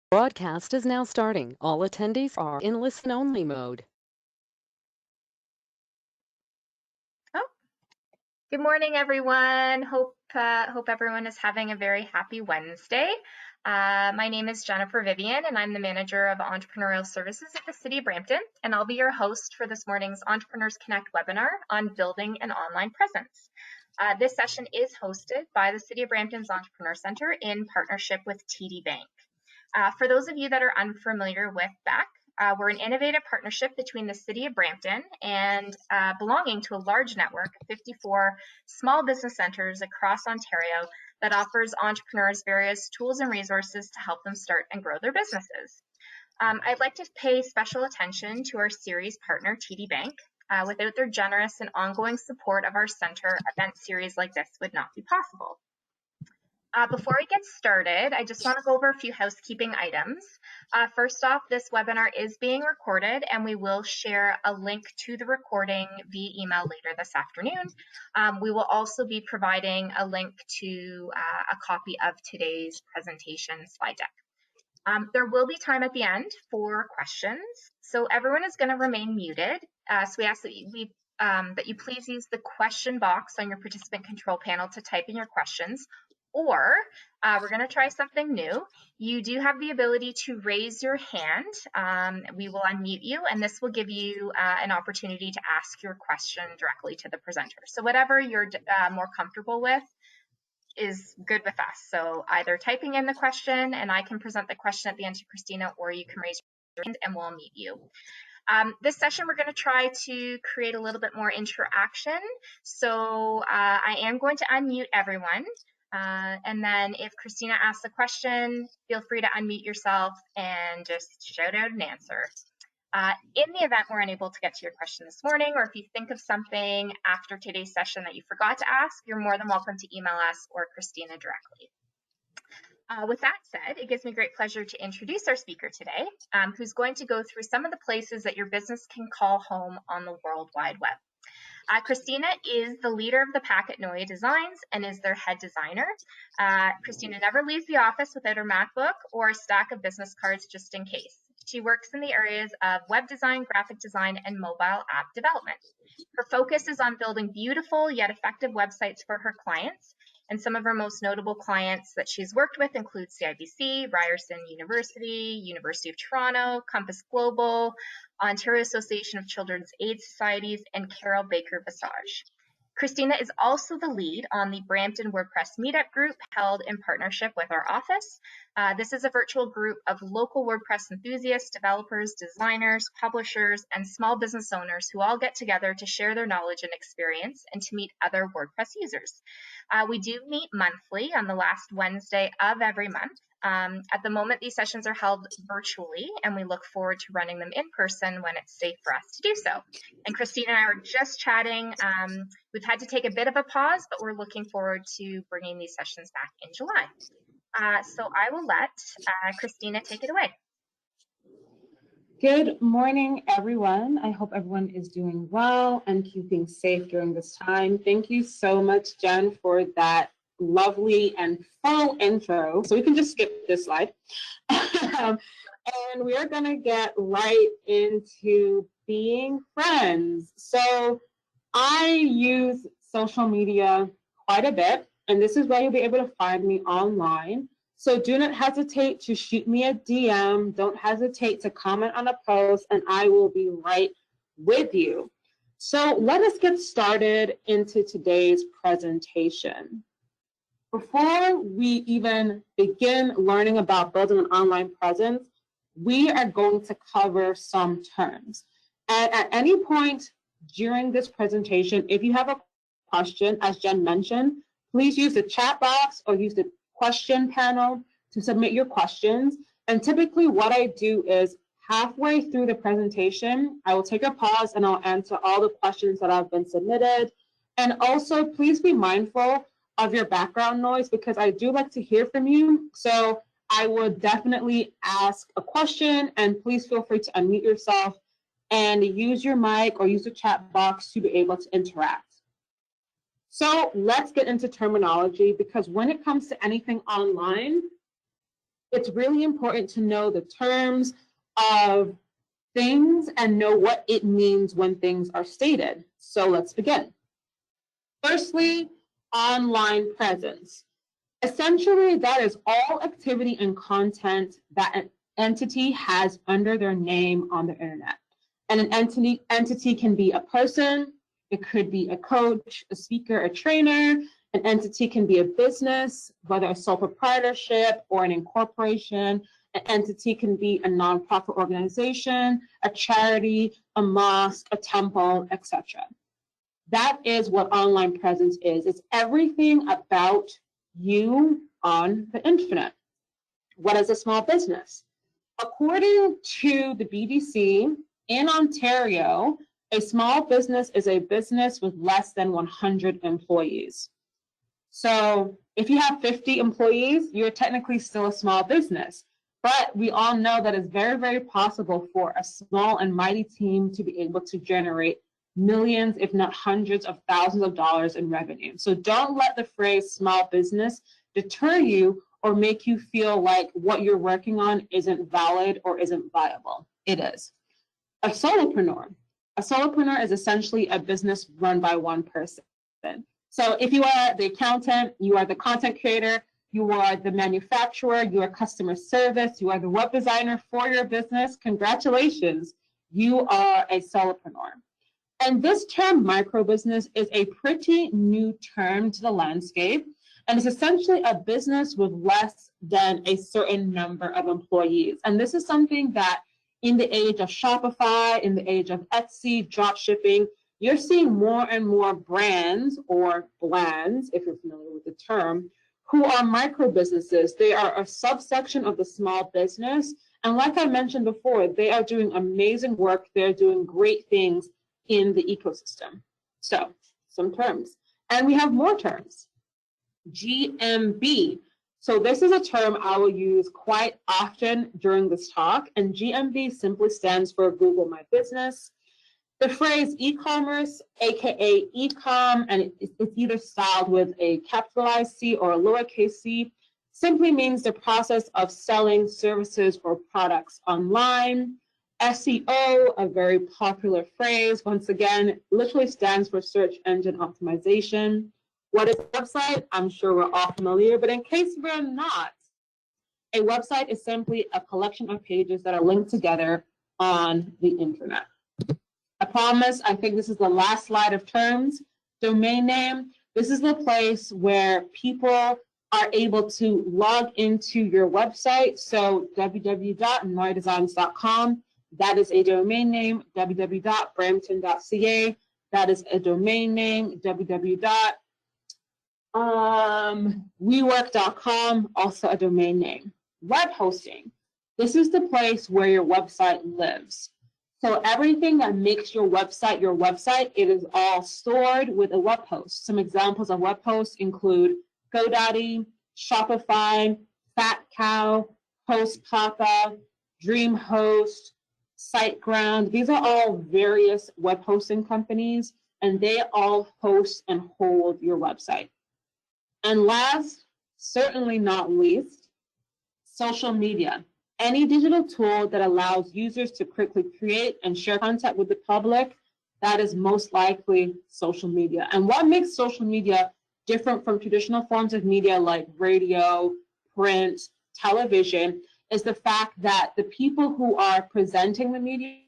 Broadcast is now starting. All attendees are in listen-only mode. Oh, good morning, everyone. Hope everyone is having a very happy Wednesday. My name is Jennifer Vivian, and I'm the manager of entrepreneurial services at the City of Brampton, and I'll be your host for this morning's Entrepreneurs Connect webinar on building an online presence. This session is hosted by the City of Brampton's Entrepreneur Center in partnership with TD Bank. For those of you that are unfamiliar with BAC, we're an innovative partnership between the City of Brampton and belonging to a large network of 54 small business centers across Ontario that offers entrepreneurs various tools and resources to help them start and grow their businesses. I'd like to pay special attention to our series partner, TD Bank. Without their generous and ongoing support of our center, event series like this would not be possible. Before we get started, I just want to go over a few housekeeping items. First off, this webinar is being recorded, and we will share a link to the recording via email later this afternoon. We will also be providing a link to a copy of today's presentation slide deck. There will be time at the end for questions, so everyone is going to remain muted. So we ask that you please use the question box on your participant control panel to type in your questions. Or we're going to try something new. You do have the ability to raise your hand. We will unmute you, and this will give you an opportunity to ask your question directly to the presenter. So whatever you're more comfortable with is good with us. So either typing in the question, and I can present the question at the end to Christina, or you can raise your hand and we'll unmute you. This session, we're going to try to create a little bit more interaction. So I am going to unmute everyone. And then if Christina asks a question, feel free to unmute yourself and just shout out an answer. In the event we're unable to get to your question this morning, or if you think of something after today's session that you forgot to ask, you're more than welcome to email us or Christina directly. With that said, it gives me great pleasure to introduce our speaker today, who's going to go through some of the places that your business can call home on the World Wide Web. Christina is the leader of the pack at NOYADESIGNS and is their head designer. Christina never leaves the office without her MacBook or a stack of business cards just in case. She works in the areas of web design, graphic design, and mobile app development. Her focus is on building beautiful yet effective websites for her clients. And some of her most notable clients that she's worked with include CIBC, Ryerson University, University of Toronto, Compass Global, Ontario Association of Children's Aid Societies, and Carol Baker Visage. Christina is also the lead on the Brampton WordPress Meetup group held in partnership with our office. This is a virtual group of local WordPress enthusiasts, developers, designers, publishers, and small business owners who all get together to share their knowledge and experience and to meet other WordPress users. We do meet monthly on the last Wednesday of every month. At the moment, these sessions are held virtually, and we look forward to running them in person when it's safe for us to do so. And Christina and I were just chatting. We've had to take a bit of a pause, but we're looking forward to bringing these sessions back in July. So I will let Christina take it away. Good morning, everyone. I hope everyone is doing well and keeping safe during this time. Thank you so much, Jen, for that lovely and full intro. So we can just skip this slide. And we are going to get right into being friends. So I use social media quite a bit, and this is where you'll be able to find me online. So do not hesitate to shoot me a DM. Don't hesitate to comment on a post, and I will be right with you. So let us get started into today's presentation. Before we even begin learning about building an online presence, we are going to cover some terms. And at any point during this presentation, if you have a question, as Jen mentioned, please use the chat box or use the question panel to submit your questions. And typically what I do is halfway through the presentation, I will take a pause and I'll answer all the questions that have been submitted. And also please be mindful of your background noise because I do like to hear from you. So I would definitely ask a question, and please feel free to unmute yourself and use your mic or use the chat box to be able to interact. So let's get into terminology, because when it comes to anything online, It's really important to know the terms of things and know what it means when things are stated. So let's begin. Firstly, online presence. Essentially, that is all activity and content that an entity has under their name on the internet. And an entity can be a person, it could be a coach, a speaker, a trainer. An entity can be a business, whether a sole proprietorship or an incorporation. An entity can be a nonprofit organization, a charity, a mosque, a temple, etc. That is what online presence is. It's everything about you on the internet. What is a small business? According to the BDC, in Ontario, a small business is a business with less than 100 employees. So if you have 50 employees, you're technically still a small business. But we all know that it's very, very possible for a small and mighty team to be able to generate millions, if not hundreds of thousands of dollars in revenue. So don't let the phrase small business deter you or make you feel like what you're working on isn't valid or isn't viable. It is. A solopreneur. A solopreneur is essentially a business run by one person. So if you are the accountant, you are the content creator, you are the manufacturer, you are customer service, you are the web designer for your business, congratulations, you are a solopreneur. And this term microbusiness is a pretty new term to the landscape, and it's essentially a business with less than a certain number of employees. And this is something that in the age of Shopify, in the age of Etsy, drop shipping, you're seeing more and more brands or blands, if you're familiar with the term, who are micro businesses. They are a subsection of the small business. And like I mentioned before, they are doing amazing work. They're doing great things in the ecosystem. So some terms. And we have more terms. GMB. So this is a term I will use quite often during this talk. And GMB simply stands for Google My Business. The phrase e-commerce, aka e-com, and it's either styled with a capitalized C or a lowercase c, simply means the process of selling services or products online. SEO, a very popular phrase, once again, literally stands for search engine optimization. What is a website? I'm sure we're all familiar, but in case we're not, a website is simply a collection of pages that are linked together on the internet. I promise, I think this is the last slide of terms. Domain name, this is the place where people are able to log into your website. So www.NOYADESIGNS.com, that is a domain name. www.brampton.ca, that is a domain name. www.wework.com, also a domain name. Web hosting, this is the place where your website lives. So everything that makes your website, it is all stored with a web host. Some examples of web hosts include GoDaddy, Shopify, Fat Cow, HostPapa, DreamHost, SiteGround. These are all various web hosting companies, and they all host and hold your website. And last, certainly not least, social media. Any digital tool that allows users to quickly create and share content with the public, that is most likely social media. And what makes social media different from traditional forms of media like radio, print, television, is the fact that the people who are presenting the media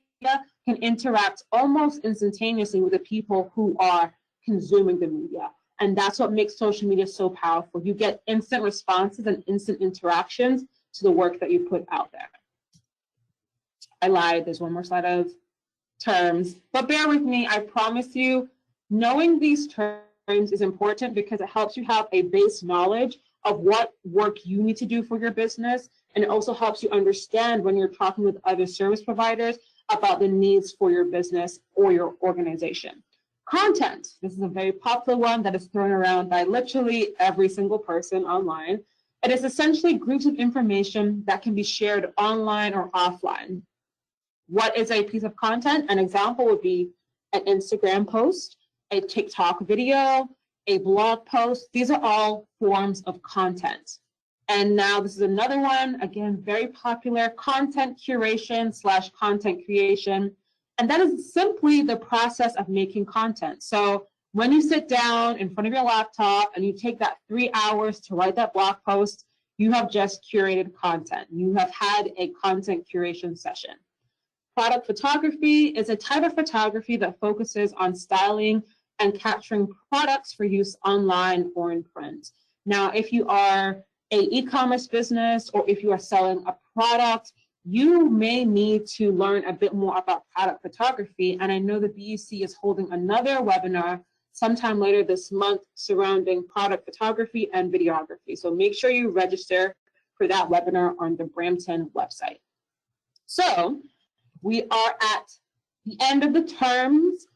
can interact almost instantaneously with the people who are consuming the media. And that's what makes social media so powerful. You get instant responses and instant interactions to the work that you put out there. I lied, there's one more slide of terms, but bear with me, I promise you, knowing these terms is important because it helps you have a base knowledge of what work you need to do for your business, and it also helps you understand when you're talking with other service providers about the needs for your business or your organization. Content, this is a very popular one that is thrown around by literally every single person online. It is essentially groups of information that can be shared online or offline. What is a piece of content? An example would be an Instagram post, a TikTok video, a blog post. These are all forms of content. And now this is another one, again, very popular, content curation / content creation. And that is simply the process of making content. So when you sit down in front of your laptop and you take that 3 hours to write that blog post, you have just curated content. You have had a content curation session. Product photography is a type of photography that focuses on styling and capturing products for use online or in print. Now, if you are an e-commerce business or if you are selling a product, you may need to learn a bit more about product photography. And I know the BEC is holding another webinar sometime later this month surrounding product photography and videography. So make sure you register for that webinar on the Brampton website. So we are at the end of the terms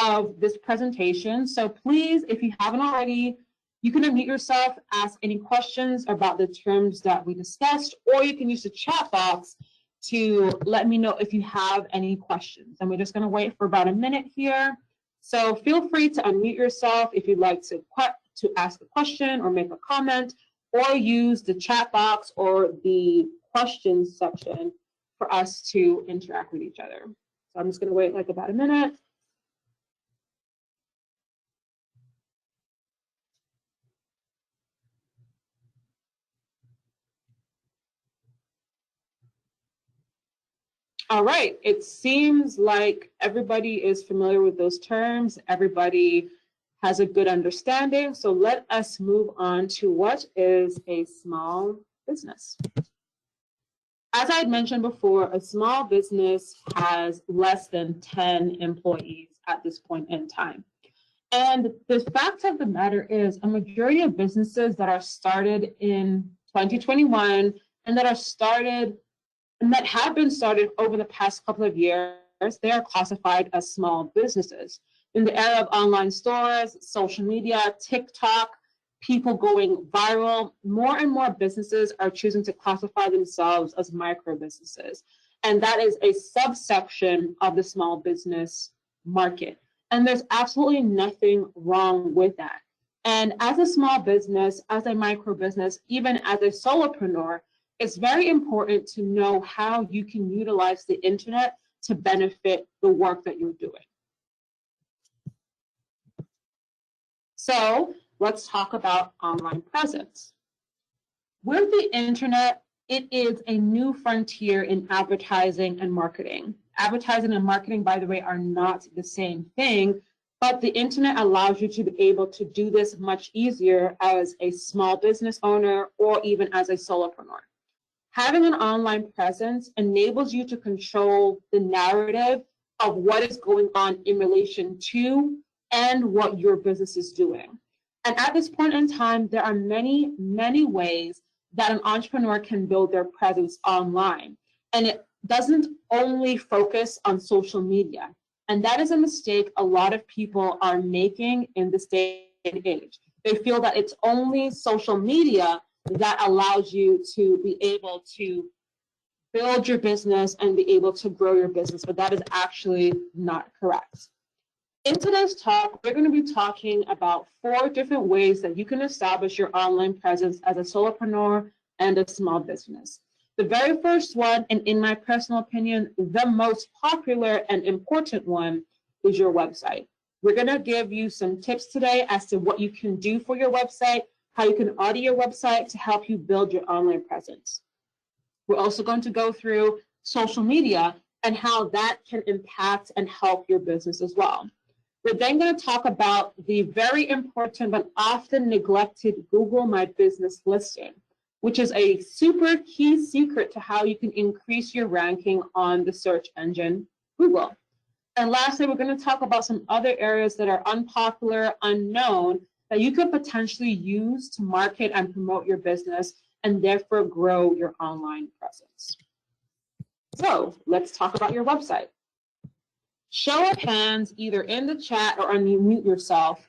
of this presentation. So please, if you haven't already, you can unmute yourself, ask any questions about the terms that we discussed, or you can use the chat box to let me know if you have any questions. And we're just going to wait for about a minute here. So feel free to unmute yourself if you'd like to ask a question or make a comment, or use the chat box or the questions section for us to interact with each other. So I'm just going to wait like about a minute. All right, it seems like everybody is familiar with those terms. Everybody has a good understanding. So let us move on to what is a small business. As I had mentioned before, a small business has less than 10 employees at this point in time. And the fact of the matter is a majority of businesses that are started in 2021 and that have been started over the past couple of years, they are classified as small businesses. In the era of online stores, social media, TikTok, people going viral, more and more businesses are choosing to classify themselves as micro businesses. And that is a subsection of the small business market. And there's absolutely nothing wrong with that. And as a small business, as a micro business, even as a solopreneur, it's very important to know how you can utilize the internet to benefit the work that you're doing. So let's talk about online presence. With the internet, it is a new frontier in advertising and marketing. Advertising and marketing, by the way, are not the same thing, but the internet allows you to be able to do this much easier as a small business owner or even as a solopreneur. Having an online presence enables you to control the narrative of what is going on in relation to and what your business is doing. And at this point in time, there are many, many ways that an entrepreneur can build their presence online. And it doesn't only focus on social media. And that is a mistake a lot of people are making in this day and age. They feel that it's only social media that allows you to be able to build your business and be able to grow your business, but that is actually not correct. In today's talk, we're going to be talking about 4 different ways that you can establish your online presence as a solopreneur and a small business. The very first one, and in my personal opinion, the most popular and important one, is your website. We're going to give you some tips today as to what you can do for your website, how you can audit your website to help you build your online presence. We're also going to go through social media and how that can impact and help your business as well. We're then going to talk about the very important but often neglected Google My Business listing, which is a super key secret to how you can increase your ranking on the search engine Google. And lastly, we're going to talk about some other areas that are unpopular, unknown, that you could potentially use to market and promote your business and therefore grow your online presence. So let's talk about your website. Show of hands, either in the chat or unmute yourself,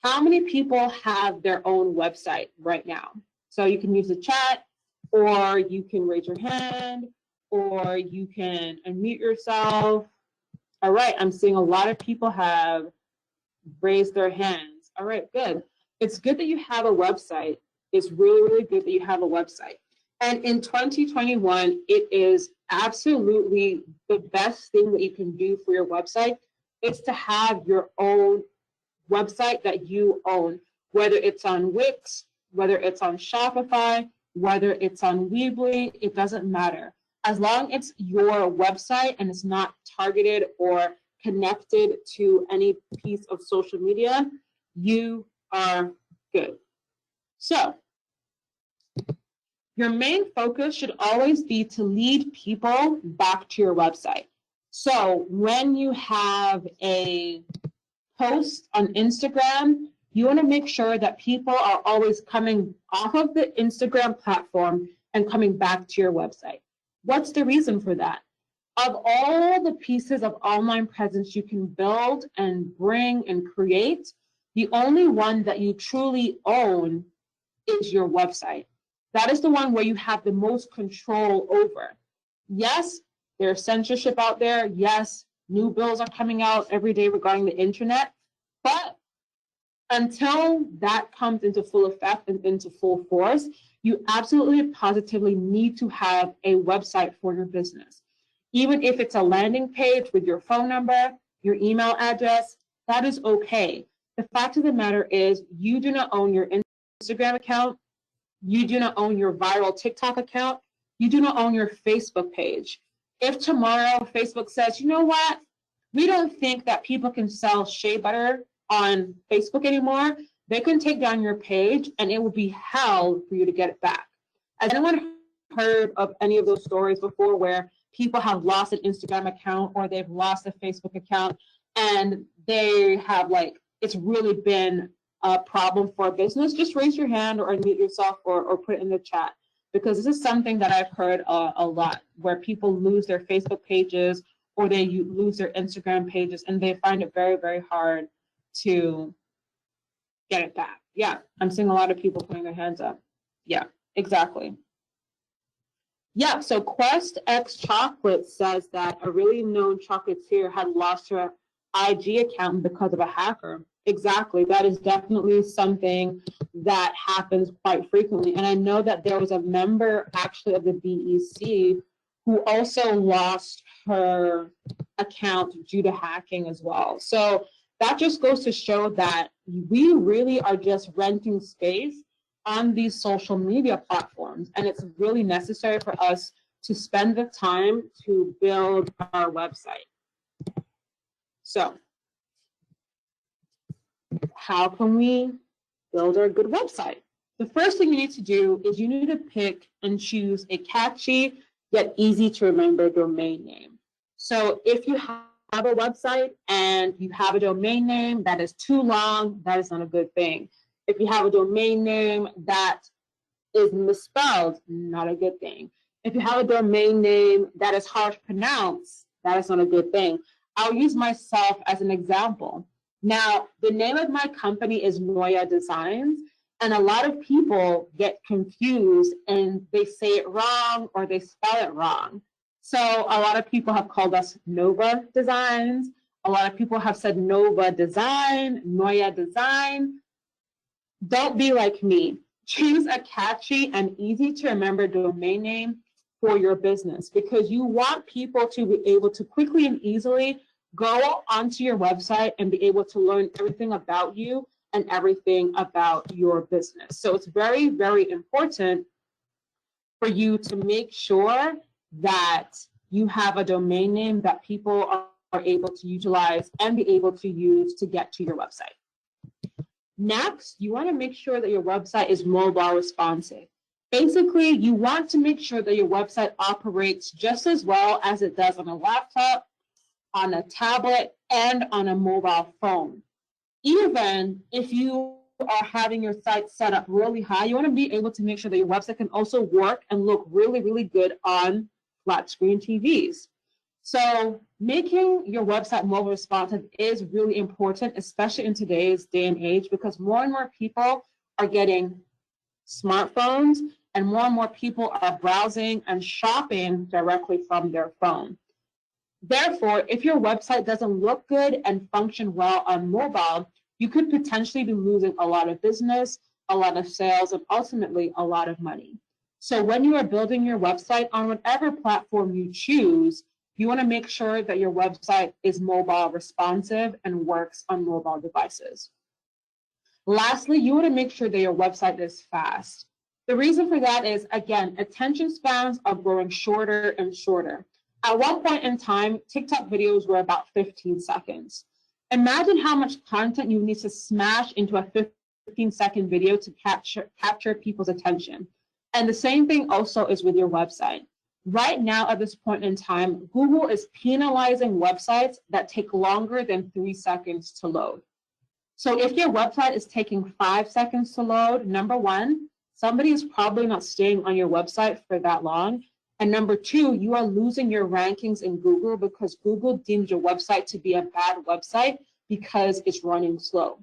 how many people have their own website right now? So you can use the chat, or you can raise your hand, or you can unmute yourself. All right, I'm seeing a lot of people have raised their hands. All right, good. It's good that you have a website. it's really, really good that you have a website. And in 2021, it is absolutely the best thing that you can do for your website is to have your own website that you own, whether it's on Wix, whether it's on Shopify, whether it's on Weebly, it doesn't matter. As long as it's your website and it's not targeted or connected to any piece of social media, you are good. So your main focus should always be to lead people back to your website. So when you have a post on Instagram, you want to make sure that people are always coming off of the Instagram platform and coming back to your website. What's the reason for that? Of all the pieces of online presence you can build and bring and create, the only one that you truly own is your website. That is the one where you have the most control over. Yes, there's censorship out there. Yes, new bills are coming out every day regarding the internet. But until that comes into full effect and into full force, you absolutely positively need to have a website for your business. Even if it's a landing page with your phone number, your email address, that is okay. The fact of the matter is you do not own your Instagram account. You do not own your viral TikTok account. You do not own your Facebook page. If tomorrow Facebook says, you know what, we don't think that people can sell shea butter on Facebook anymore, they can take down your page and it will be hell for you to get it back. Has anyone heard of any of those stories before where people have lost an Instagram account or they've lost a Facebook account and they have it's really been a problem for a business? Just raise your hand or unmute yourself or put it in the chat, because this is something that I've heard a lot, where people lose their Facebook pages or they lose their Instagram pages and they find it very, very hard to get it back. Yeah, I'm seeing a lot of people putting their hands up. Yeah, exactly. Yeah, so Quest X Chocolate says that a really known chocolatier had lost her IG account because of a hacker. Exactly, that is definitely something that happens quite frequently. And I know that there was a member actually of the BEC who also lost her account due to hacking as well. So that just goes to show that we really are just renting space on these social media platforms. And it's really necessary for us to spend the time to build our website. So how can we build our good website? The first thing you need to do is you need to pick and choose a catchy yet easy to remember domain name. So if you have a website and you have a domain name that is too long, that is not a good thing. If you have a domain name that is misspelled, not a good thing. If you have a domain name that is hard to pronounce, that is not a good thing. I'll use myself as an example. Now, the name of my company is NOYADESIGNS, and a lot of people get confused and they say it wrong or they spell it wrong. So a lot of people have called us Nova Designs. A lot of people have said Nova Design, Noya Design. Don't be like me. Choose a catchy and easy to remember domain name for your business, because you want people to be able to quickly and easily go onto your website and be able to learn everything about you and everything about your business. So it's very, very important for you to make sure that you have a domain name that people are able to utilize and be able to use to get to your website. Next, you want to make sure that your website is mobile responsive. Basically, you want to make sure that your website operates just as well as it does on a laptop, on a tablet, and on a mobile phone. Even if you are having your site set up really high, you want to be able to make sure that your website can also work and look really, really good on flat screen TVs. So making your website mobile responsive is really important, especially in today's day and age, because more and more people are getting smartphones and more people are browsing and shopping directly from their phone. Therefore, if your website doesn't look good and function well on mobile, you could potentially be losing a lot of business, a lot of sales, and ultimately a lot of money. So when you are building your website on whatever platform you choose, you want to make sure that your website is mobile responsive and works on mobile devices. Lastly, you want to make sure that your website is fast. The reason for that is, again, attention spans are growing shorter and shorter. At one point in time, TikTok videos were about 15 seconds. Imagine how much content you need to smash into a 15-second video to capture people's attention. And the same thing also is with your website. Right now, at this point in time, Google is penalizing websites that take longer than 3 seconds to load. So if your website is taking 5 seconds to load, number one, somebody is probably not staying on your website for that long. And number two, you are losing your rankings in Google because Google deems your website to be a bad website because it's running slow.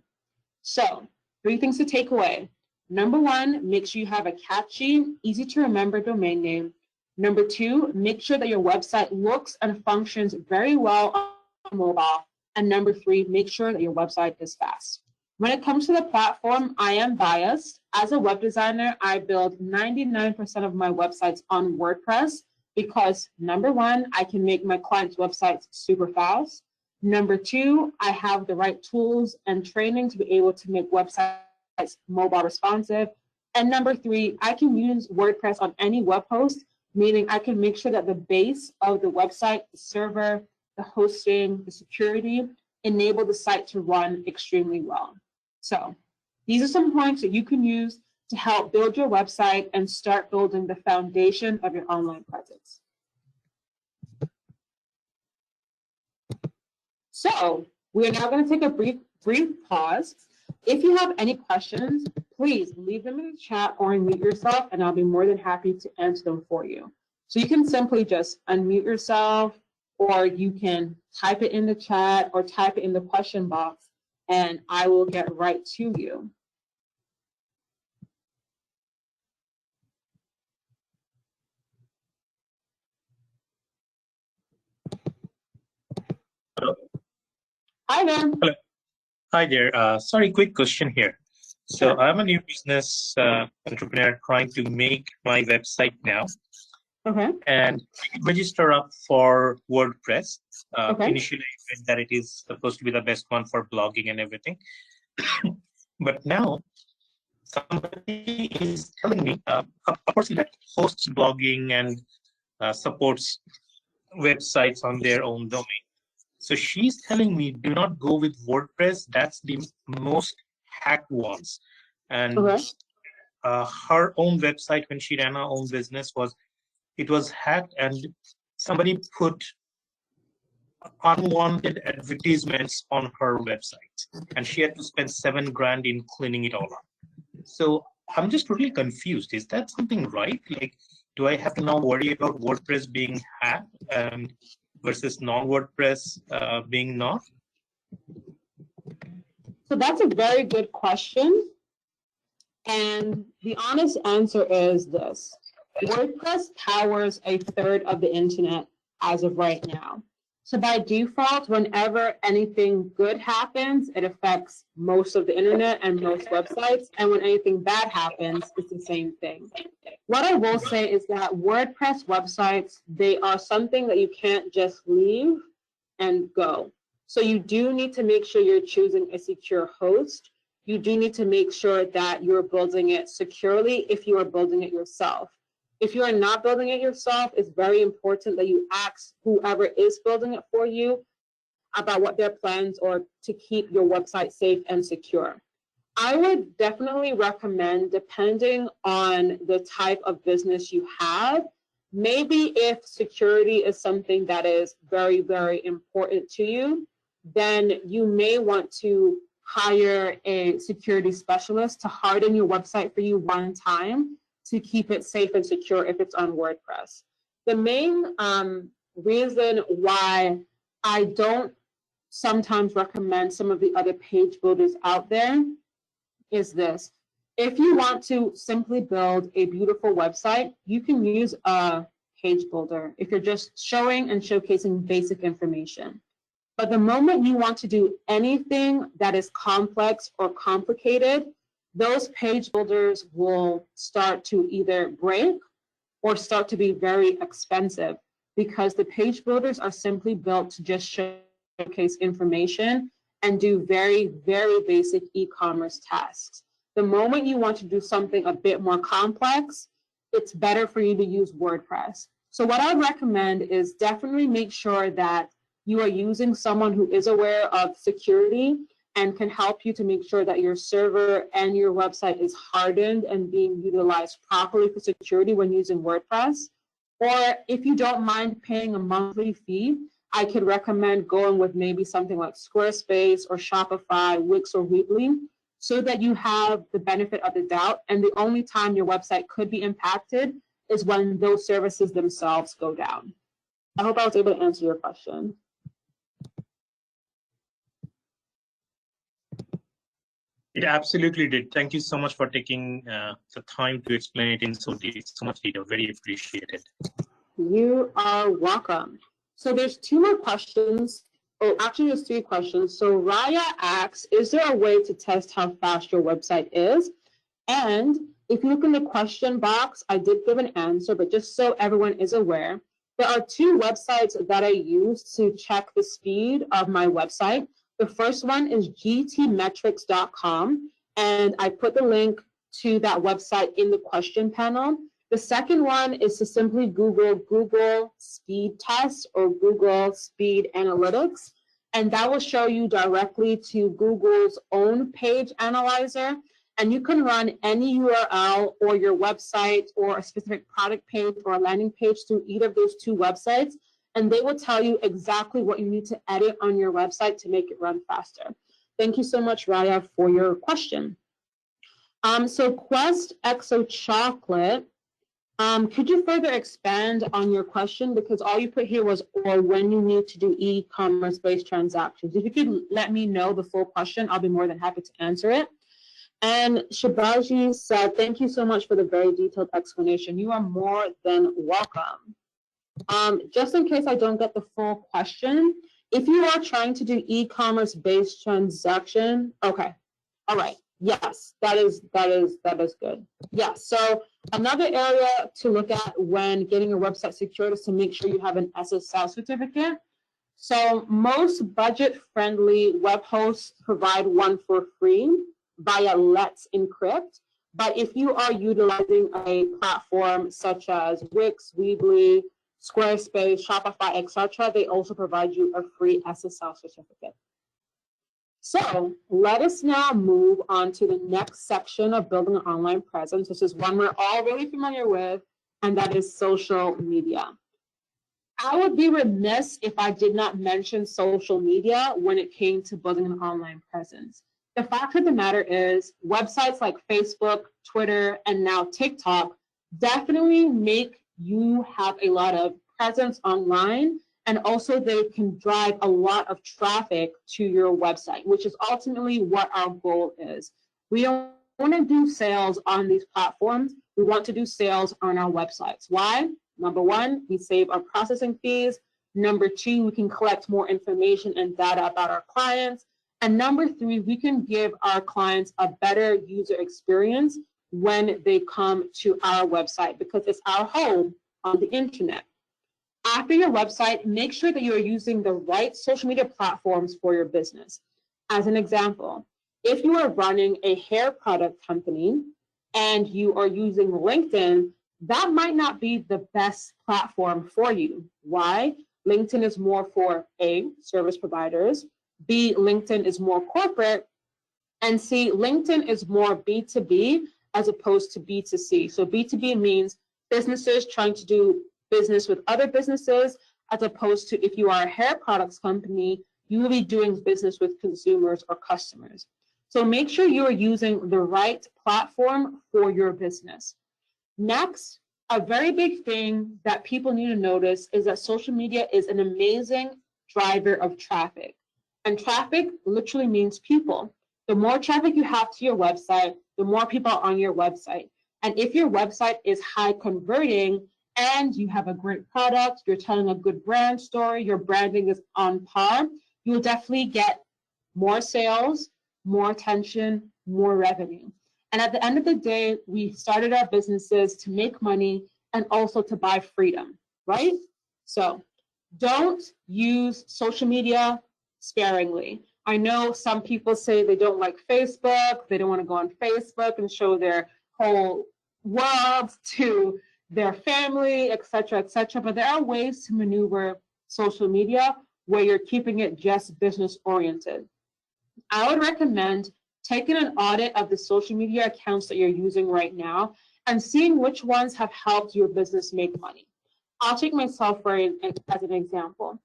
So 3 things to take away. Number one, make sure you have a catchy, easy to remember domain name. Number two, make sure that your website looks and functions very well on mobile. And number three, make sure that your website is fast. When it comes to the platform, I am biased. As a web designer, I build 99% of my websites on WordPress because number one, I can make my clients' websites super fast. Number two, I have the right tools and training to be able to make websites mobile responsive. And number three, I can use WordPress on any web host, meaning I can make sure that the base of the website, the server, the hosting, the security, enable the site to run extremely well. So these are some points that you can use to help build your website and start building the foundation of your online presence. So we are now going to take a brief pause. If you have any questions, please leave them in the chat or unmute yourself, and I'll be more than happy to answer them for you. So you can simply just unmute yourself, or you can type it in the chat or type it in the question box, and I will get right to you. Hello. Hi there. Hello. Hi there. Sorry, quick question here. So I'm a new business entrepreneur trying to make my website now. Okay. And register up for WordPress. Initially, I said that it is supposed to be the best one for blogging and everything. But now, somebody is telling me, a person that hosts blogging and supports websites on their own domain. So she's telling me, do not go with WordPress. That's the most hacked ones. And her own website, when she ran her own business, it was hacked, and somebody put unwanted advertisements on her website, and she had to spend $7 grand in cleaning it all up. So I'm just totally confused. Is that something right? Like, do I have to now worry about WordPress being hacked versus non-WordPress being not? So that's a very good question. And the honest answer is this. WordPress powers 1/3 of the internet as of right now. So by default, whenever anything good happens, it affects most of the internet and most websites. And when anything bad happens, it's the same thing. What I will say is that WordPress websites, they are something that you can't just leave and go. So you do need to make sure you're choosing a secure host. You do need to make sure that you're building it securely if you are building it yourself. If you are not building it yourself, it's very important that you ask whoever is building it for you about what their plans are to keep your website safe and secure. I would definitely recommend, depending on the type of business you have, maybe if security is something that is very, very important to you, then you may want to hire a security specialist to harden your website for you one time to keep it safe and secure if it's on WordPress. The main reason why I don't sometimes recommend some of the other page builders out there is this. If you want to simply build a beautiful website, you can use a page builder if you're just showing and showcasing basic information. But the moment you want to do anything that is complex or complicated, those page builders will start to either break or start to be very expensive, because the page builders are simply built to just showcase information and do very, very basic e-commerce tasks. The moment you want to do something a bit more complex, it's better for you to use WordPress. So what I would recommend is definitely make sure that you are using someone who is aware of security and can help you to make sure that your server and your website is hardened and being utilized properly for security when using WordPress. Or if you don't mind paying a monthly fee, I could recommend going with maybe something like Squarespace or Shopify, Wix, or Weebly, so that you have the benefit of the doubt. And the only time your website could be impacted is when those services themselves go down. I hope I was able to answer your question. It absolutely did. Thank you so much for taking the time to explain it in so much detail. Very appreciated. You are welcome. So there's two more questions. Oh, actually there's three questions. So Raya asks, is there a way to test how fast your website is? And if you look in the question box, I did give an answer, but just so everyone is aware, there are two websites that I use to check the speed of my website. The first one is gtmetrics.com, and I put the link to that website in the question panel. The second one is to simply Google speed test or Google speed analytics, and that will show you directly to Google's own page analyzer. And you can run any URL or your website or a specific product page or a landing page through either of those two websites, and they will tell you exactly what you need to edit on your website to make it run faster. Thank you so much, Raya, for your question. So Quest Exo Chocolate, could you further expand on your question? Because all you put here was, or when you need to do e-commerce based transactions. If you could let me know the full question, I'll be more than happy to answer it. And Shibaji said, thank you so much for the very detailed explanation. You are more than welcome. Just in case I don't get the full question, if you are trying to do e-commerce based transaction, okay, all right, yes, that is good. Yeah, so another area to look at when getting your website secured is to make sure you have an SSL certificate. So most budget-friendly web hosts provide one for free via Let's Encrypt. But if you are utilizing a platform such as Wix, Weebly, Squarespace, Shopify, etc., they also provide you a free SSL certificate. So let us now move on to the next section of building an online presence. This is one we're all really familiar with, and that is social media. I would be remiss if I did not mention social media when it came to building an online presence. The fact of the matter is, websites like Facebook, Twitter, and now TikTok definitely make you have a lot of presence online, and also they can drive a lot of traffic to your website, which is ultimately what our goal is. We don't want to do sales on these platforms. We want to do sales on our websites. Why? Number one, we save our processing fees. Number two, we can collect more information and data about our clients. And number three, we can give our clients a better user experience when they come to our website, because it's our home on the internet. After your website, make sure that you are using the right social media platforms for your business. As an example, if you are running a hair product company and you are using LinkedIn, that might not be the best platform for you. Why? LinkedIn is more for A, service providers, B, LinkedIn is more corporate, and C, LinkedIn is more B2B as opposed to B2C. So B2B means businesses trying to do business with other businesses, as opposed to if you are a hair products company, you will be doing business with consumers or customers. So make sure you are using the right platform for your business. Next, a very big thing that people need to notice is that social media is an amazing driver of traffic. And traffic literally means people. The more traffic you have to your website, the more people are on your website. And if your website is high converting and you have a great product, you're telling a good brand story, your branding is on par, you will definitely get more sales, more attention, more revenue. And at the end of the day, we started our businesses to make money and also to buy freedom, right? So don't use social media sparingly. I know some people say they don't like Facebook, they don't want to go on Facebook and show their whole world to their family, etc., etc. But there are ways to maneuver social media where you're keeping it just business oriented. I would recommend taking an audit of the social media accounts that you're using right now and seeing which ones have helped your business make money. I'll take myself as an example.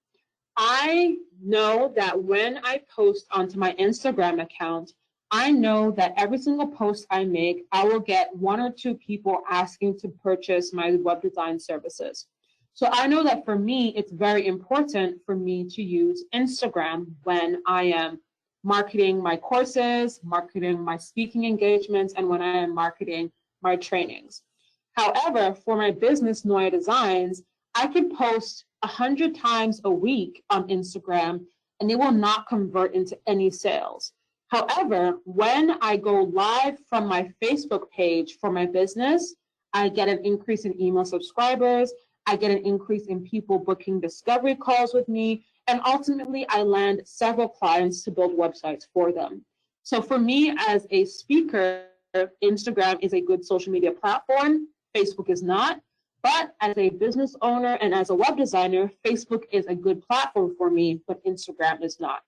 I know that when I post onto my Instagram account, I know that every single post I make, I will get 1 or 2 people asking to purchase my web design services. So I know that for me, it's very important for me to use Instagram when I am marketing my courses, marketing my speaking engagements, and when I am marketing my trainings. However, for my business, Noya Designs, I could post 100 times a week on Instagram and it will not convert into any sales. However, when I go live from my Facebook page for my business, I get an increase in email subscribers, I get an increase in people booking discovery calls with me, and ultimately I land several clients to build websites for them. So for me as a speaker, Instagram is a good social media platform, Facebook is not. But as a business owner and as a web designer, Facebook is a good platform for me, but Instagram is not.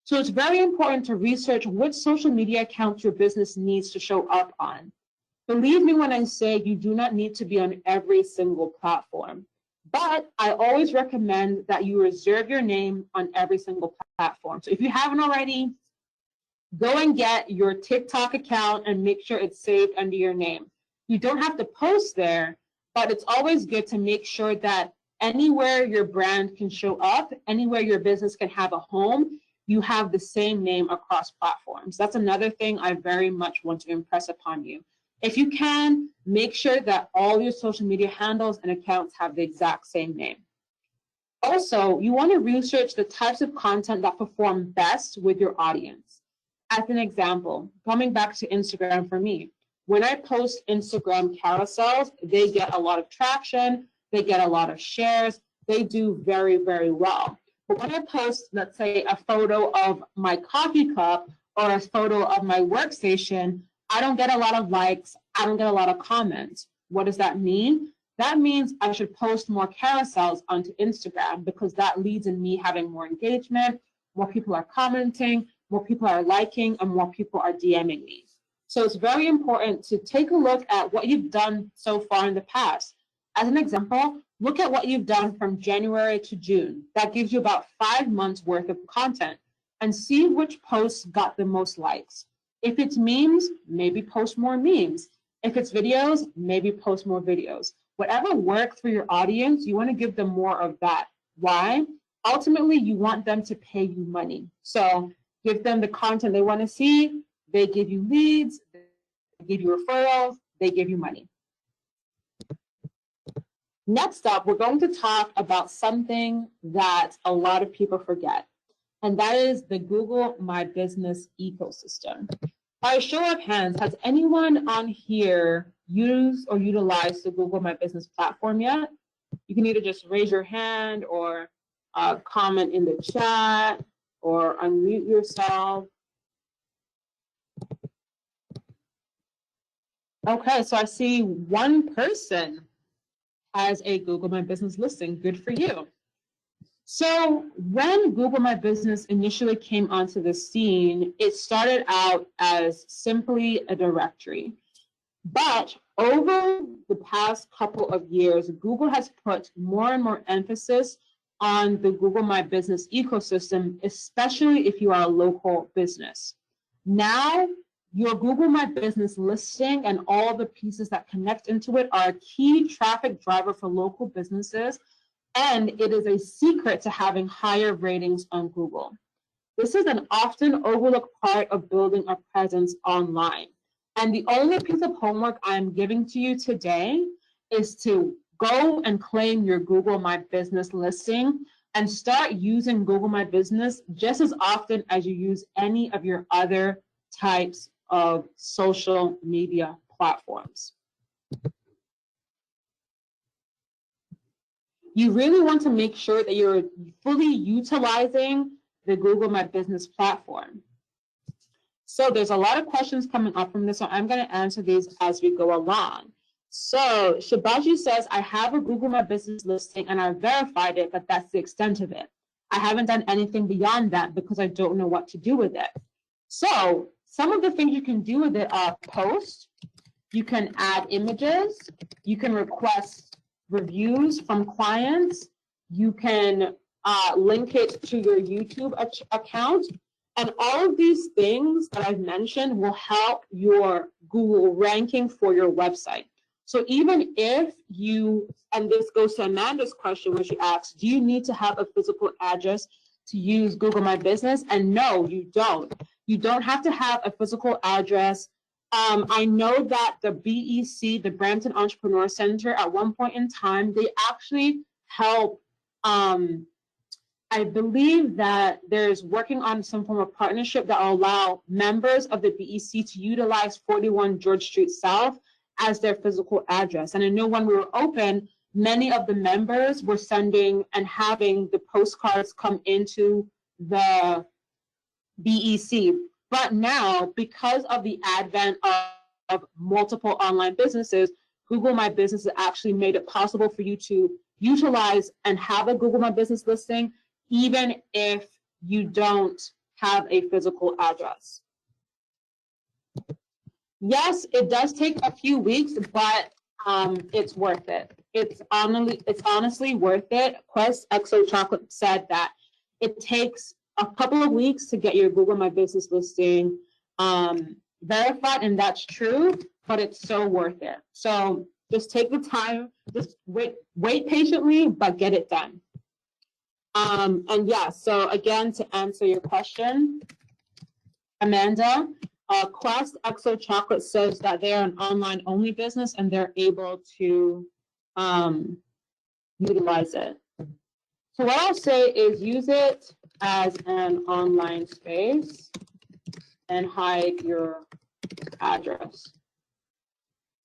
So it's very important to research which social media accounts your business needs to show up on. Believe me when I say you do not need to be on every single platform, but I always recommend that you reserve your name on every single platform. So if you haven't already, go and get your TikTok account and make sure it's saved under your name. You don't have to post there, but it's always good to make sure that anywhere your brand can show up, anywhere your business can have a home, you have the same name across platforms. That's another thing I very much want to impress upon you. If you can, make sure that all your social media handles and accounts have the exact same name. Also, you want to research the types of content that perform best with your audience. As an example, coming back to Instagram for me, when I post Instagram carousels, they get a lot of traction, they get a lot of shares, they do very, very well. But when I post, let's say, a photo of my coffee cup or a photo of my workstation, I don't get a lot of likes, I don't get a lot of comments. What does that mean? That means I should post more carousels onto Instagram because that leads in me having more engagement, more people are commenting, more people are liking, and more people are DMing me. So it's very important to take a look at what you've done so far in the past. As an example, look at what you've done from January to June. That gives you about 5 months worth of content and see which posts got the most likes. If it's memes, maybe post more memes. If it's videos, maybe post more videos. Whatever works for your audience, you want to give them more of that. Why? Ultimately, you want them to pay you money. So give them the content they want to see. They give you leads, they give you referrals, they give you money. Next up, we're going to talk about something that a lot of people forget, and that is the Google My Business ecosystem. By a show of hands, has anyone on here used or utilized the Google My Business platform yet? You can either just raise your hand or comment in the chat or unmute yourself. Okay, so I see one person has a Google My Business listing. Good for you. So when Google My Business initially came onto the scene, it started out as simply a directory. But over the past couple of years, Google has put more and more emphasis on the Google My Business ecosystem, especially if you are a local business. Now, your Google My Business listing and all the pieces that connect into it are a key traffic driver for local businesses, and it is a secret to having higher ratings on Google. This is an often overlooked part of building a presence online. And the only piece of homework I'm giving to you today is to go and claim your Google My Business listing and start using Google My Business just as often as you use any of your other types of social media platforms. You really want to make sure that you're fully utilizing the Google My Business platform. So there's a lot of questions coming up from this, so I'm going to answer these as we go along. So Shibaji says, I have a Google My Business listing and I verified it, but that's the extent of it. I haven't done anything beyond that because I don't know what to do with it. So some of the things you can do with it are post, you can add images, you can request reviews from clients, you can link it to your YouTube account, and all of these things that I've mentioned will help your Google ranking for your website. So even if you, and this goes to Amanda's question where she asks, do you need to have a physical address to use Google My Business? And no, you don't. You don't have to have a physical address. I know that the BEC, the Brampton Entrepreneur Center, at one point in time, they actually help, I believe that there's working on some form of partnership that will allow members of the BEC to utilize 41 George Street South as their physical address. And I know when we were open, many of the members were sending and having the postcards come into the BEC. But now, because of the advent of multiple online businesses, Google My Business has actually made it possible for you to utilize and have a Google My Business listing, even if you don't have a physical address. Yes, it does take a few weeks, but it's worth it. It's honestly worth it. Quest XO Chocolate said that it takes a couple of weeks to get your Google My Business listing verified, and that's true, but it's so worth it. So just take the time, just wait patiently, but get it done. And yeah, so again, to answer your question, Amanda, Quest XO Chocolate says that they're an online only business and they're able to utilize it. So what I'll say is use it as an online space and hide your address.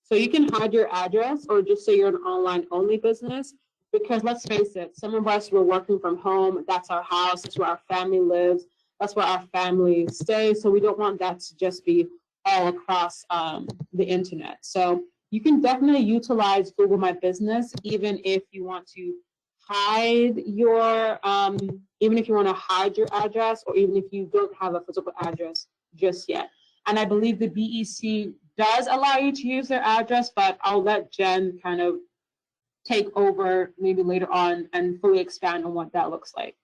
So you can hide your address or just say you're an online only business, because let's face it, some of us were working from home. That's our house, that's where our family lives, that's where our family stays. So we don't want that to just be all across the internet. So you can definitely utilize Google My Business, even if you want to hide your, even if you want to hide your address, or even if you don't have a physical address just yet. And I believe the BEC does allow you to use their address, but I'll let Jen kind of take over maybe later on and fully expand on what that looks like.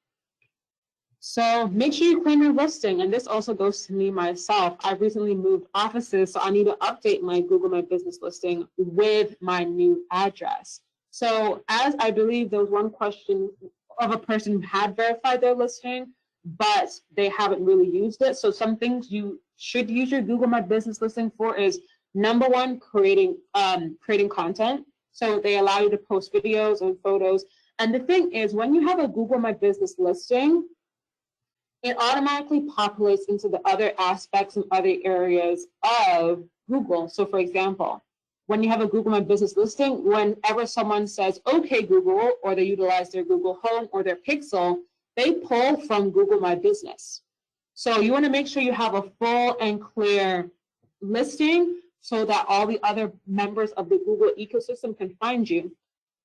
So make sure you claim your listing. And this also goes to me myself. I've recently moved offices, so I need to update my Google My Business listing with my new address. So as I believe there was one question of a person who had verified their listing, but they haven't really used it. So some things you should use your Google My Business listing for is, number one, creating content. So they allow you to post videos and photos. And the thing is, when you have a Google My Business listing, it automatically populates into the other aspects and other areas of Google. So for example, when you have a Google My Business listing, whenever someone says, okay, Google, or they utilize their Google Home or their Pixel, they pull from Google My Business. So you want to make sure you have a full and clear listing so that all the other members of the Google ecosystem can find you.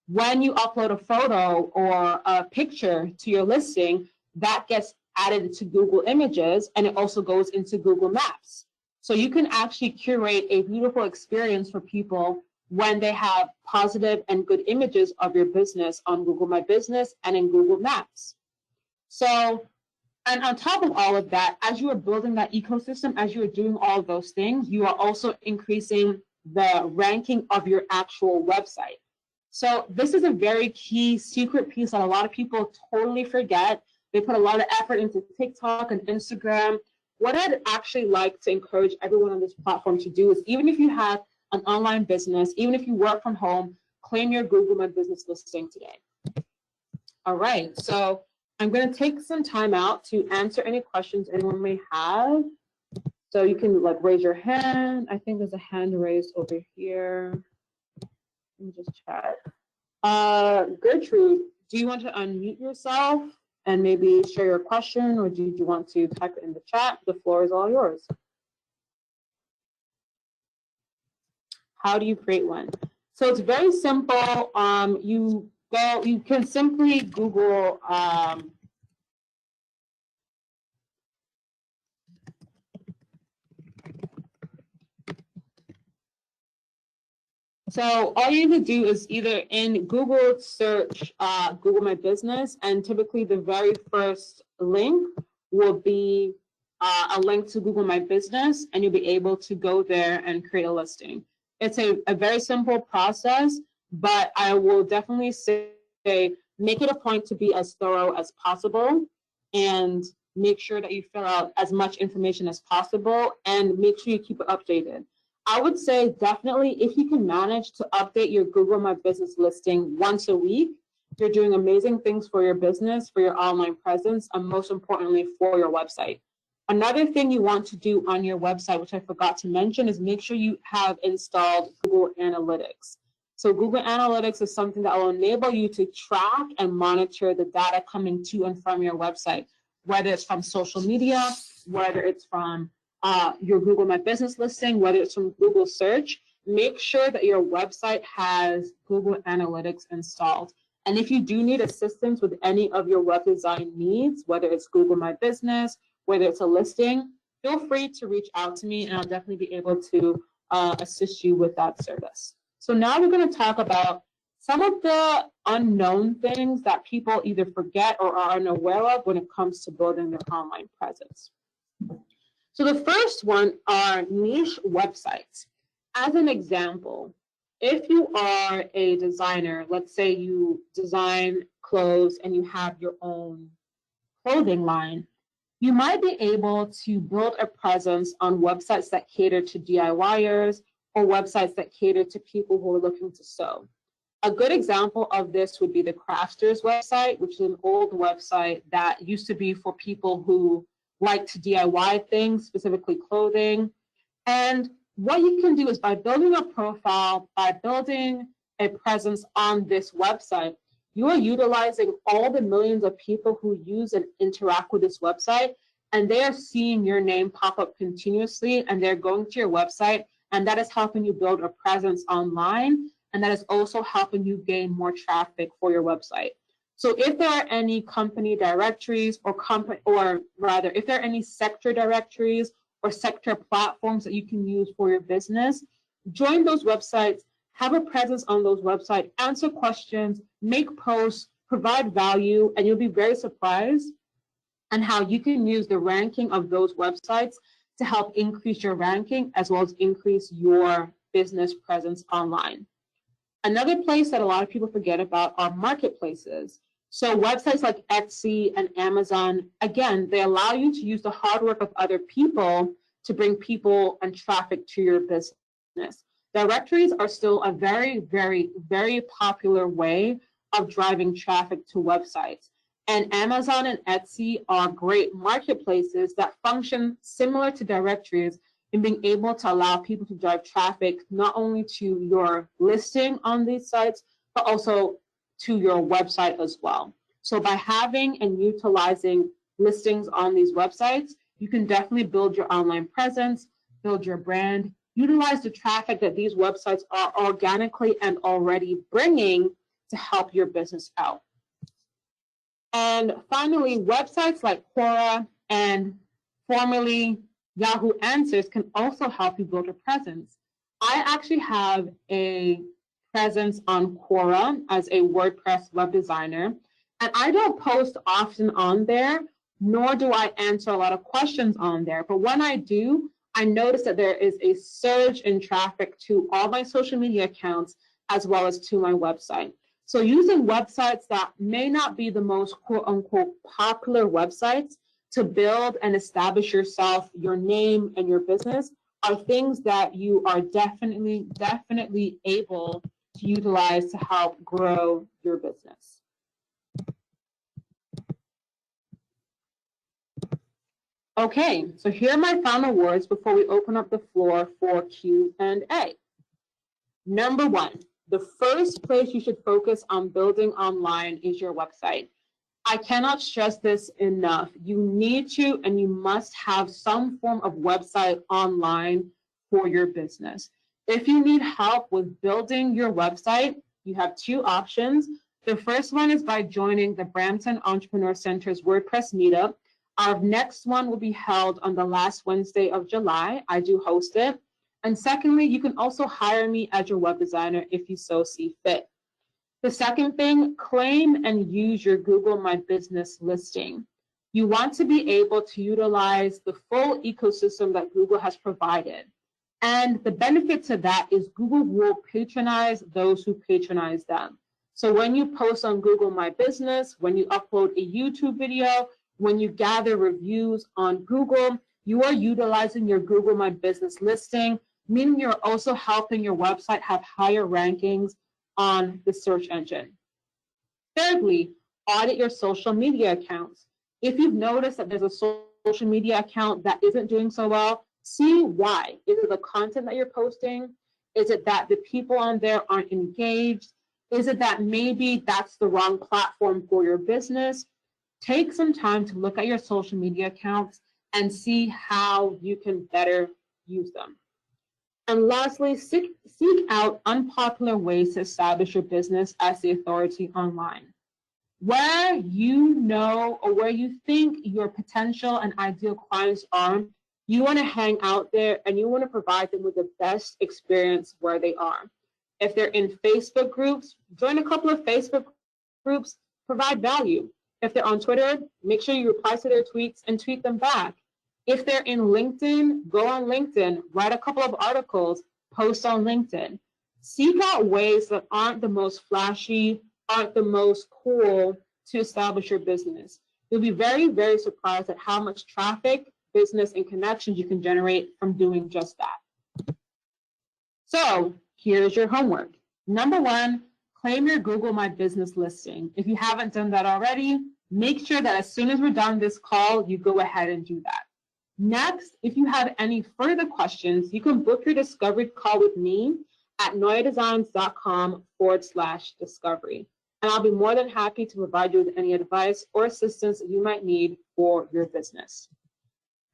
When you upload a photo or a picture to your listing, that gets added to Google Images, and it also goes into Google Maps. So you can actually curate a beautiful experience for people when they have positive and good images of your business on Google My Business and in Google Maps. So, and on top of all of that, as you are building that ecosystem, as you are doing all of those things, you are also increasing the ranking of your actual website. So this is a very key secret piece that a lot of people totally forget. They put a lot of effort into TikTok and Instagram. What I'd actually like to encourage everyone on this platform to do is, even if you have an online business, even if you work from home, claim your Google My Business listing today. All right, so I'm going to take some time out to answer any questions anyone may have. So you can like raise your hand. I think there's a hand raised over here. Let me just chat. Gertrude, do you want to unmute yourself and maybe share your question, or do you want to type it in the chat? The floor is all yours. How do you create one? So it's very simple. You can simply Google so all you need to do is either in Google search Google My Business, and typically the very first link will be a link to Google My Business, and you'll be able to go there and create a listing. It's a very simple process, but I will definitely say make it a point to be as thorough as possible and make sure that you fill out as much information as possible and make sure you keep it updated. I would say definitely if you can manage to update your Google My Business listing once a week, you're doing amazing things for your business, for your online presence, and most importantly, for your website. Another thing you want to do on your website, which I forgot to mention, is make sure you have installed Google Analytics. So Google Analytics is something that will enable you to track and monitor the data coming to and from your website, whether it's from social media, whether it's from your Google My Business listing, whether it's from Google search. Make sure that your website has Google Analytics installed. And if you do need assistance with any of your web design needs, whether it's Google My Business, whether it's a listing, feel free to reach out to me and I'll definitely be able to assist you with that service. So now we're going to talk about some of the unknown things that people either forget or are unaware of when it comes to building their online presence. So the first one are niche websites. As an example, if you are a designer, let's say you design clothes and you have your own clothing line, you might be able to build a presence on websites that cater to DIYers or websites that cater to people who are looking to sew. A good example of this would be the Crafters website, which is an old website that used to be for people who like to DIY things, specifically clothing. And what you can do is by building a profile, by building a presence on this website, you are utilizing all the millions of people who use and interact with this website, and they are seeing your name pop up continuously, and they're going to your website, and that is helping you build a presence online, and that is also helping you gain more traffic for your website. So if there are any company directories or rather, if there are any sector directories or sector platforms that you can use for your business, join those websites, have a presence on those websites, answer questions, make posts, provide value, and you'll be very surprised on how you can use the ranking of those websites to help increase your ranking as well as increase your business presence online. Another place that a lot of people forget about are marketplaces. So websites like Etsy and Amazon, again, they allow you to use the hard work of other people to bring people and traffic to your business. Directories are still a very, very, very popular way of driving traffic to websites. And Amazon and Etsy are great marketplaces that function similar to directories in being able to allow people to drive traffic not only to your listing on these sites, but also to your website as well. So by having and utilizing listings on these websites, you can definitely build your online presence, build your brand, utilize the traffic that these websites are organically and already bringing to help your business out. And finally, websites like Quora and formerly Yahoo Answers can also help you build a presence. I actually have a presence on Quora as a WordPress web designer, and I don't post often on there, nor do I answer a lot of questions on there. But when I do, I notice that there is a surge in traffic to all my social media accounts as well as to my website. So using websites that may not be the most quote unquote popular websites to build and establish yourself, your name, and your business are things that you are definitely able to utilize to help grow your business. Okay, so here are my final words before we open up the floor for Q&A. Number one, the first place you should focus on building online is your website. I cannot stress this enough. You need to and you must have some form of website online for your business. If you need help with building your website, you have two options. The first one is by joining the Brampton Entrepreneur Center's WordPress meetup. Our next one will be held on the last Wednesday of July. I do host it. And secondly, you can also hire me as your web designer if you so see fit. The second thing, claim and use your Google My Business listing. You want to be able to utilize the full ecosystem that Google has provided. And the benefit to that is Google will patronize those who patronize them. So when you post on Google My Business, when you upload a YouTube video, when you gather reviews on Google, you are utilizing your Google My Business listing, meaning you're also helping your website have higher rankings on the search engine. Thirdly, audit your social media accounts. If you've noticed that there's a social media account that isn't doing so well, see why. Is it the content that you're posting? Is it that the people on there aren't engaged? Is it that maybe that's the wrong platform for your business? Take some time to look at your social media accounts and see how you can better use them. And lastly, seek out unpopular ways to establish your business as the authority online. Where you know or where you think your potential and ideal clients are, you want to hang out there and you want to provide them with the best experience where they are. If they're in Facebook groups, join a couple of Facebook groups, provide value. If they're on Twitter, make sure you reply to their tweets and tweet them back. If they're in LinkedIn, go on LinkedIn, write a couple of articles, post on LinkedIn. Seek out ways that aren't the most flashy, aren't the most cool to establish your business. You'll be very, very surprised at how much traffic, business, and connections you can generate from doing just that. So here's your homework. Number one, claim your Google My Business listing. If you haven't done that already, make sure that as soon as we're done this call, you go ahead and do that. Next, if you have any further questions, you can book your discovery call with me at noyadesigns.com/discovery. And I'll be more than happy to provide you with any advice or assistance that you might need for your business.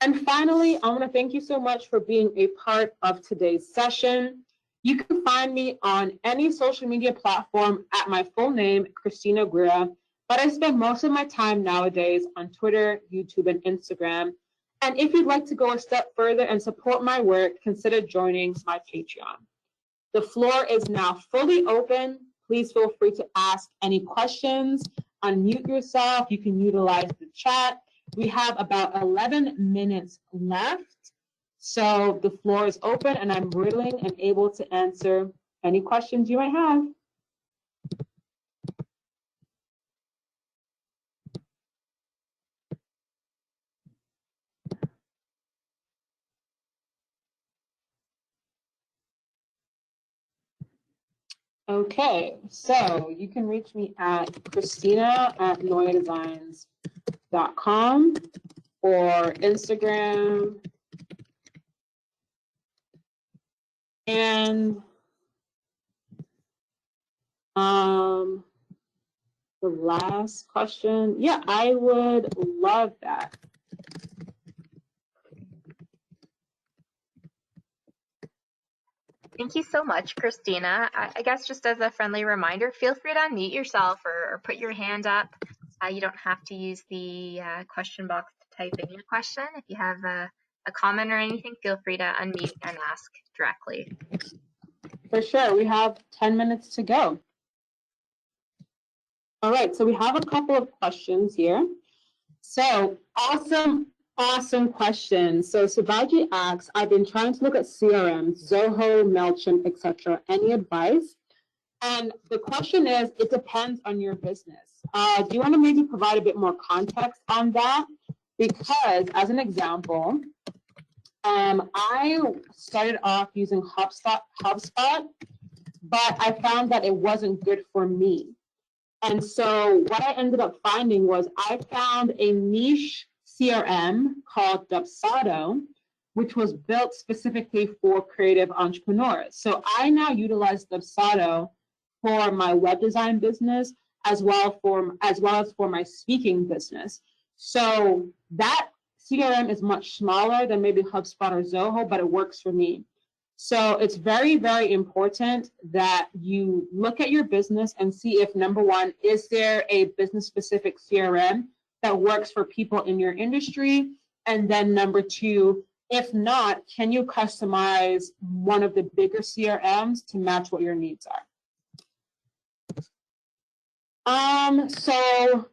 And finally, I want to thank you so much for being a part of today's session. You can find me on any social media platform at my full name, Christina Gwira, but I spend most of my time nowadays on Twitter, YouTube, and Instagram. And if you'd like to go a step further and support my work, consider joining my Patreon. The floor is now fully open. Please feel free to ask any questions, unmute yourself. You can utilize the chat. We have about 11 minutes left. So the floor is open and I'm willing and able to answer any questions you might have. Okay, so you can reach me at Christina@NOYADESIGNS.com or Instagram. And the last question, yeah, I would love that. Thank you so much, Christina. I guess just as a friendly reminder, feel free to unmute yourself or put your hand up. You don't have to use the question box to type in your question. If you have a comment or anything, feel free to unmute and ask directly. For sure, we have 10 minutes to go. All right, so we have a couple of questions here. So awesome question. So Sibaji asks, I've been trying to look at CRMs, Zoho, MailChimp, etc. Any advice? And the question is, it depends on your business. Do you want to maybe provide a bit more context on that? Because as an example, I started off using HubSpot, but I found that it wasn't good for me. And so what I ended up finding was I found a niche CRM called Dubsado, which was built specifically for creative entrepreneurs. So I now utilize Dubsado for my web design business as well as for my speaking business. So that CRM is much smaller than maybe HubSpot or Zoho, but it works for me. So it's very, very important that you look at your business and see if, number one, is there a business-specific CRM that works for people in your industry? And then number two, if not, can you customize one of the bigger CRMs to match what your needs are? So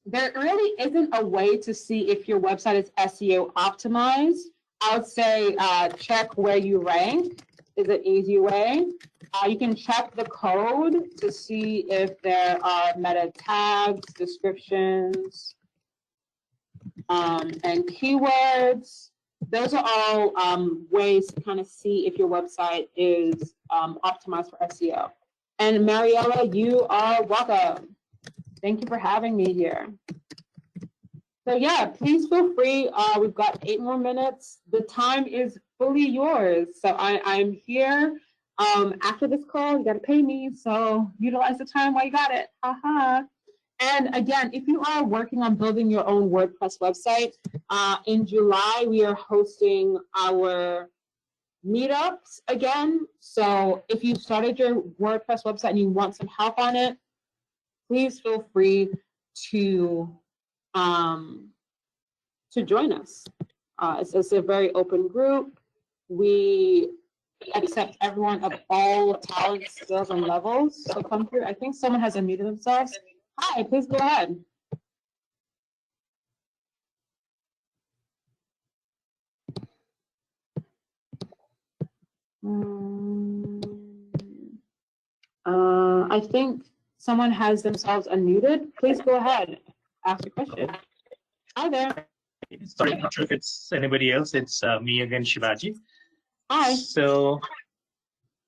there really isn't a way to see if your website is SEO optimized. I would say check where you rank is an easy way. You can check the code to see if there are meta tags, descriptions, and keywords. Those are all ways to kind of see if your website is optimized for SEO. And Mariella, you are welcome. Thank you for having me here. So yeah, please feel free. We've got 8 more minutes. The time is fully yours. So I'm here. After this call, you gotta pay me. So utilize the time while you got it. Haha. And again, if you are working on building your own WordPress website, in July, we are hosting our meetups again. So if you started your WordPress website and you want some help on it, please feel free to join us. It's a very open group. We accept everyone of all talents, skills, and levels. So come through. I think someone has unmuted themselves. Hi, please go ahead. I think someone has themselves unmuted. Please go ahead. Ask a question. Hi there. Sorry, I'm not sure if it's anybody else. It's me again, Shivaji. Hi. So,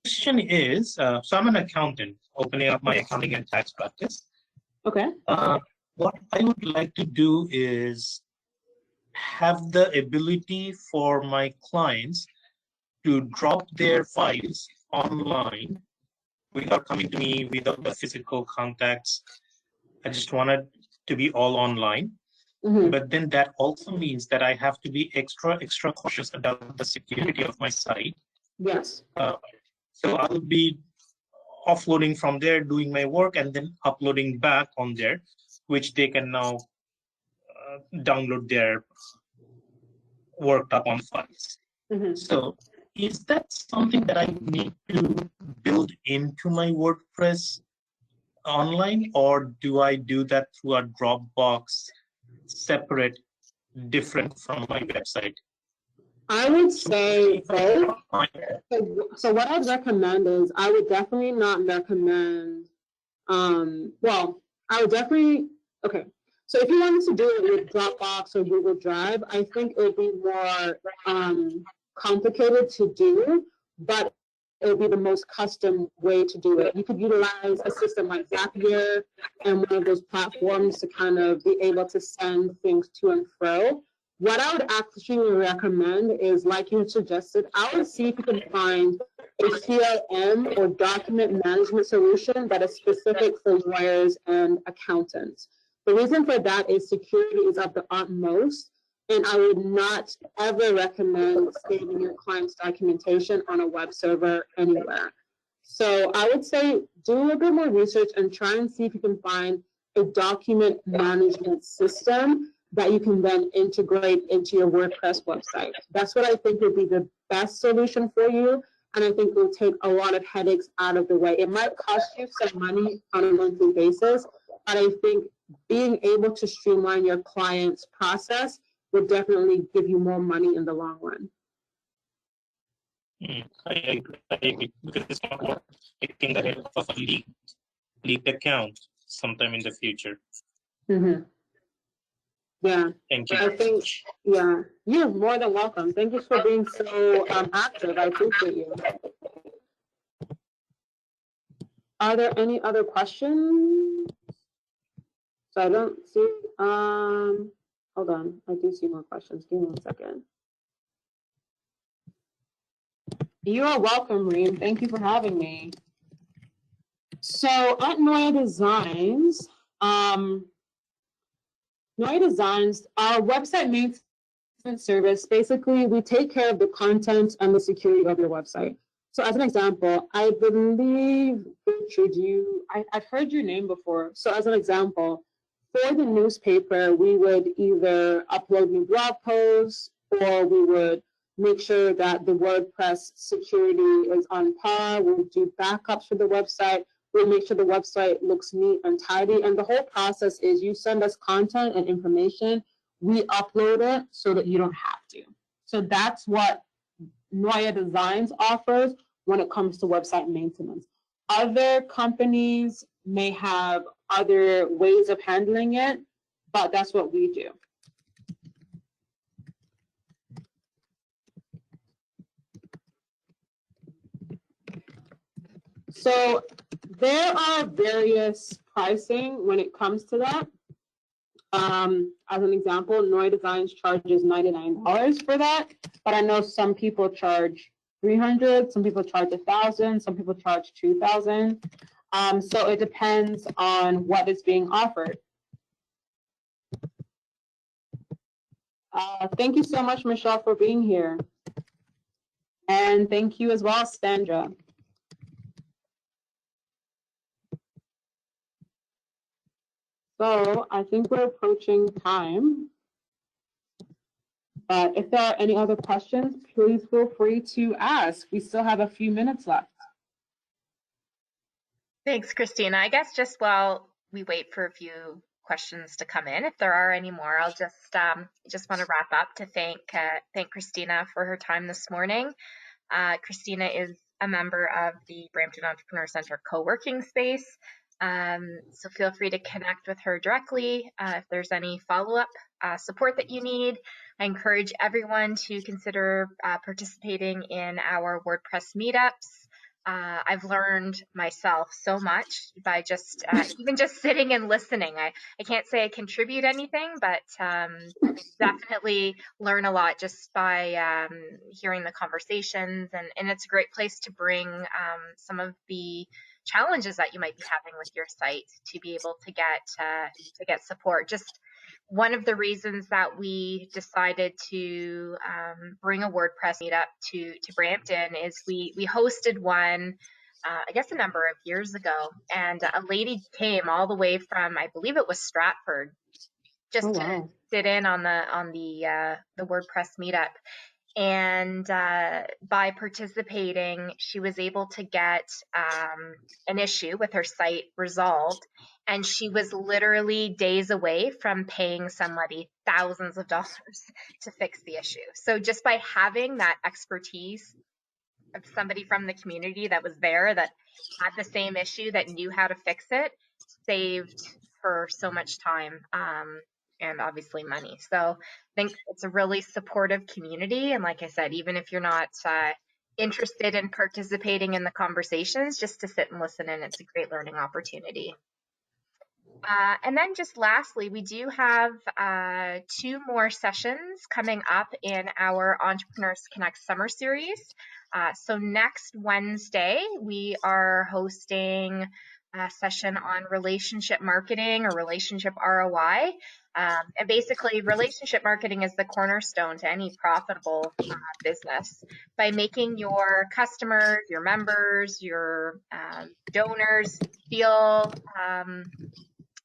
question is, so I'm an accountant, opening up my accounting and tax practice. Okay. What I would like to do is have the ability for my clients to drop their files online without coming to me, without the physical contacts. I just want it to be all online. Mm-hmm. But then that also means that I have to be extra cautious about the security of my site. Yes. So I'll be offloading from there, doing my work, and then uploading back on there, which they can now download their worked up on files. Mm-hmm. So is that something that I need to build into my WordPress online, or do I do that through a Dropbox, separate, different from my website? I would say both. So what I'd recommend is I would definitely not recommend, well, I would definitely, okay. So if you wanted to do it with Dropbox or Google Drive, I think it would be more complicated to do, but it would be the most custom way to do it. You could utilize a system like Zapier and one of those platforms to kind of be able to send things to and fro. What I would actually recommend is, like you suggested, I would see if you can find a CRM or document management solution that is specific for lawyers and accountants. The reason for that is security is of the utmost, and I would not ever recommend saving your client's documentation on a web server anywhere. So I would say do a bit more research and try and see if you can find a document management system that you can then integrate into your WordPress website. That's what I think would be the best solution for you. And I think it will take a lot of headaches out of the way. It might cost you some money on a monthly basis, but I think being able to streamline your client's process would definitely give you more money in the long run. I agree. Because it's not worth taking the help of a leaked account sometime in the future. Mm-hmm. Yeah. Thank you. I think, yeah, you're more than welcome. Thank you for being so active. I appreciate you. Are there any other questions? So I don't see, Hold on, I do see more questions. Give me 1 second. You are welcome, Reem. Thank you for having me. So at Noya Designs, our website maintenance service, basically we take care of the content and the security of your website. So as an example, I believe, Richard, I've heard your name before. So as an example, for the newspaper, we would either upload new blog posts, or we would make sure that the WordPress security is on par. We'll do backups for the website. We'll make sure the website looks neat and tidy. And the whole process is you send us content and information, we upload it so that you don't have to. So that's what Noya Designs offers when it comes to website maintenance. Other companies may have other ways of handling it, but that's what we do. So there are various pricing when it comes to that. As an example, Noya Designs charges $99 for that, but I know some people charge $300, some people charge $1,000, some people charge $2,000. So it depends on what is being offered. Thank you so much, Michelle, for being here. And thank you as well, Sandra. So I think we're approaching time. But if there are any other questions, please feel free to ask. We still have a few minutes left. Thanks, Christina. I guess just while we wait for a few questions to come in, if there are any more, I'll just want to wrap up to thank Christina for her time this morning. Christina is a member of the Brampton Entrepreneur Center co-working space. So feel free to connect with her directly if there's any follow-up support that you need. I encourage everyone to consider participating in our WordPress meetups. I've learned myself so much by just even just sitting and listening. I can't say I contribute anything, but definitely learn a lot just by hearing the conversations, and it's a great place to bring some of the challenges that you might be having with your site to be able to get support. Just one of the reasons that we decided to bring a WordPress meetup to Brampton is we hosted one, I guess a number of years ago, and a lady came all the way from, I believe it was Stratford, just to sit in on the WordPress meetup. And by participating, she was able to get an issue with her site resolved. And she was literally days away from paying somebody thousands of dollars to fix the issue. So just by having that expertise of somebody from the community that was there, that had the same issue, that knew how to fix it, saved her so much time. And obviously money. So I think it's a really supportive community. And like I said, even if you're not interested in participating in the conversations, just to sit and listen in, it's a great learning opportunity. And then just lastly, we do have 2 more sessions coming up in our Entrepreneurs Connect Summer Series. So next Wednesday, we are hosting a session on relationship marketing or relationship ROI. And basically, relationship marketing is the cornerstone to any profitable business. By making your customers, your members, your donors feel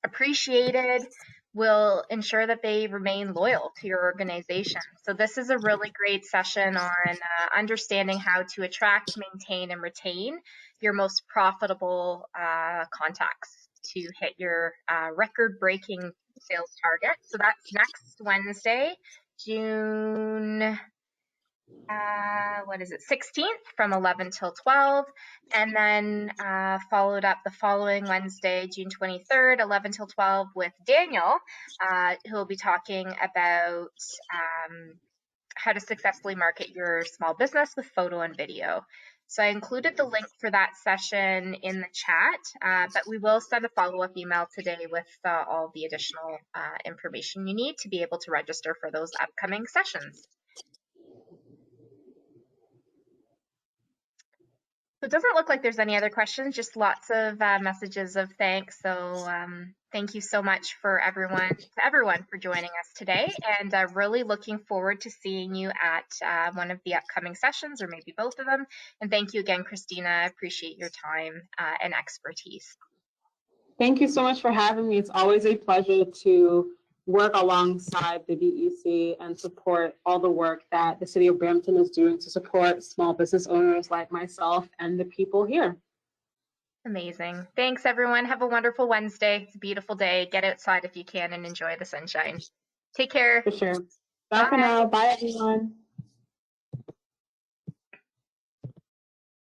appreciated, will ensure that they remain loyal to your organization. So this is a really great session on understanding how to attract, maintain, and retain your most profitable contacts to hit your record-breaking sales target. So that's next Wednesday, June 16th from 11 till 12, and then followed up the following Wednesday, June 23rd, 11 till 12 with Daniel, who will be talking about how to successfully market your small business with photo and video. So I included the link for that session in the chat, but we will send a follow-up email today with all the additional information you need to be able to register for those upcoming sessions. So it doesn't look like there's any other questions, just lots of messages of thanks. So thank you so much for everyone for joining us today, and really looking forward to seeing you at one of the upcoming sessions, or maybe both of them. And thank you again, Christina. I appreciate your time and expertise. Thank you so much for having me. It's always a pleasure to work alongside the DEC and support all the work that the City of Brampton is doing to support small business owners like myself and the people here. Amazing. Thanks, everyone. Have a wonderful Wednesday. It's a beautiful day. Get outside if you can and enjoy the sunshine. Take care. For sure. Bye for now. Bye, everyone.